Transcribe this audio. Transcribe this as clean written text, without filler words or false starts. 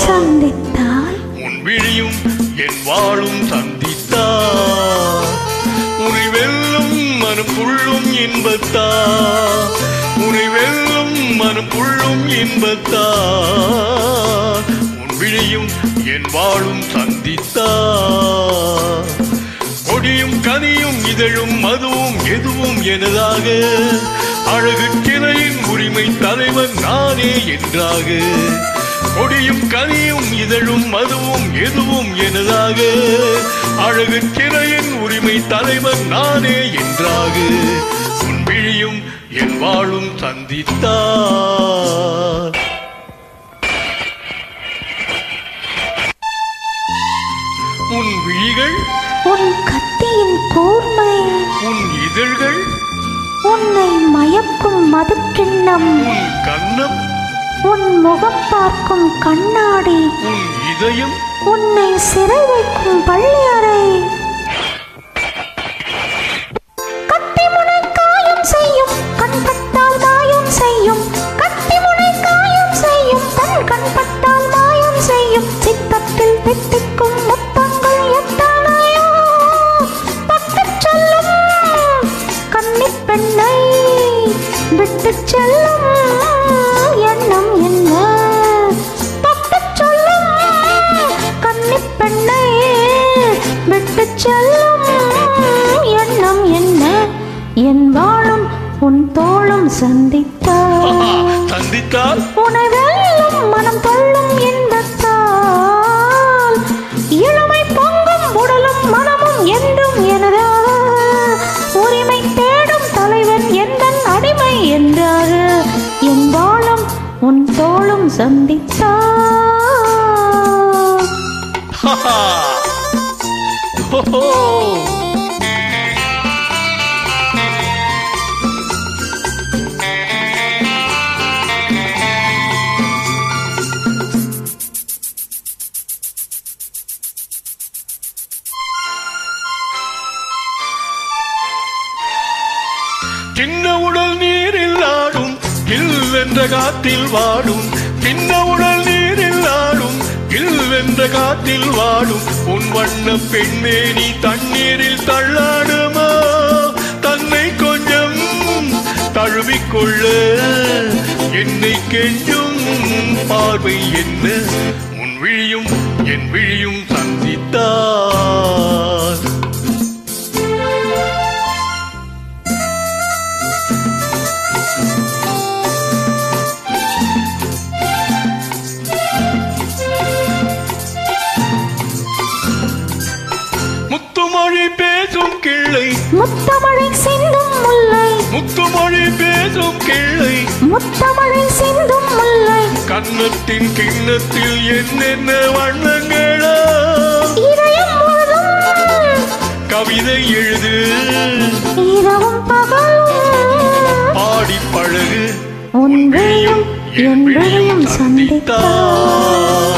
சந்தித்தால் உன் விழியும் என் வாழும் சந்தித்தால் உன்னை வெல்லும் மனம் புள்ளும் இன்பத்தா உன்னை வெல்லும் மனம் புள்ளும் இன்பத்தா உன் விழியும் என் வாழும் சந்தித்தா கொடியும் கனியும் இதழும் மதுவும் எதுவும் எனதாக அழகு கிளையின் உரிமை தலைவன் நானே என்றாக கொடியும் கனியும் இதழும் மதுவும் எதுவும் எனதாக அழகு கிளையின் உரிமை தலைவன் நானே என்றாக உன் விழியும் என் வாழும் சந்தித்தார் உன் விழிகள் உன் கத்தியின் கூர்மை உன் இதழ்கள் உன்னை மயக்கும் மதுக்கிண்ணம் உன் கன்னம் உன் முகம் பார்க்கும் கண்ணாடி உன் இதயம் உன்னை சிறை வைக்கும் பள்ளியறை கட்டிமுனை காயம் செய்யும் கண்பட்டால் மாயம் செய்யும் கட்டிமுனை காயம் செய்யும் தன் கண்பட்டால் மாயம் செய்யும் சித்தத்தில் தித்திக்கும் முத்தங்கள் எத்தனையோ பட்டுச் செல்லும் கன்னிப் பெண்ணை விட்டுச் செல்லும் எண்ணம் என்ன பட்டுச் செல்லும் கன்னிப் பெண்ணை விட்டுச் செல்லும் எண்ணம் என்ன என் வாழும் உன் தோளும் சந்தித்தால் உனை வெல்லும் மனம் கொள்ளும் இன்பத்தால் இளமை பொங்கும் உடலும் மனமும் என்றும் எனதாக உரிமை தேடும் தலைவன் எந்தன் அடிமை என்றாக என் வாழும் உன் தோளும் சந்தித்தால் சின்ன உடல் நீரில் ஆடும் கில்வென்ற காத்தில் வாடும் சின்ன உடல் நீரில் ஆடும் கில்வென்ற காத்தில் வாடும் உன் வண்ண பெண்ணே நீ தண்ணீரில் தள்ளாடுமா தன்னை கொஞ்சம் தழுவிக்கொள்ள என்னை கெஞ்சும் பார்வை என்ன உன் விழியும் என் விழியும் சந்தித்தார் முத்துமொழி பேசும் கிள்ளை முத்தமழை சிந்தும் முல்லை முத்துமொழி பேசும் கிள்ளை முத்தமழை சிந்தும் முல்லை கன்னத்தின் கிண்ணத்தில் என்னென்ன வண்ணங்களா இதயம் முழுதும் கவிதை எழுது இரவும் பகலும் பாடி பழகு உன் விழியும் என் விழியும் சந்தித்தார்.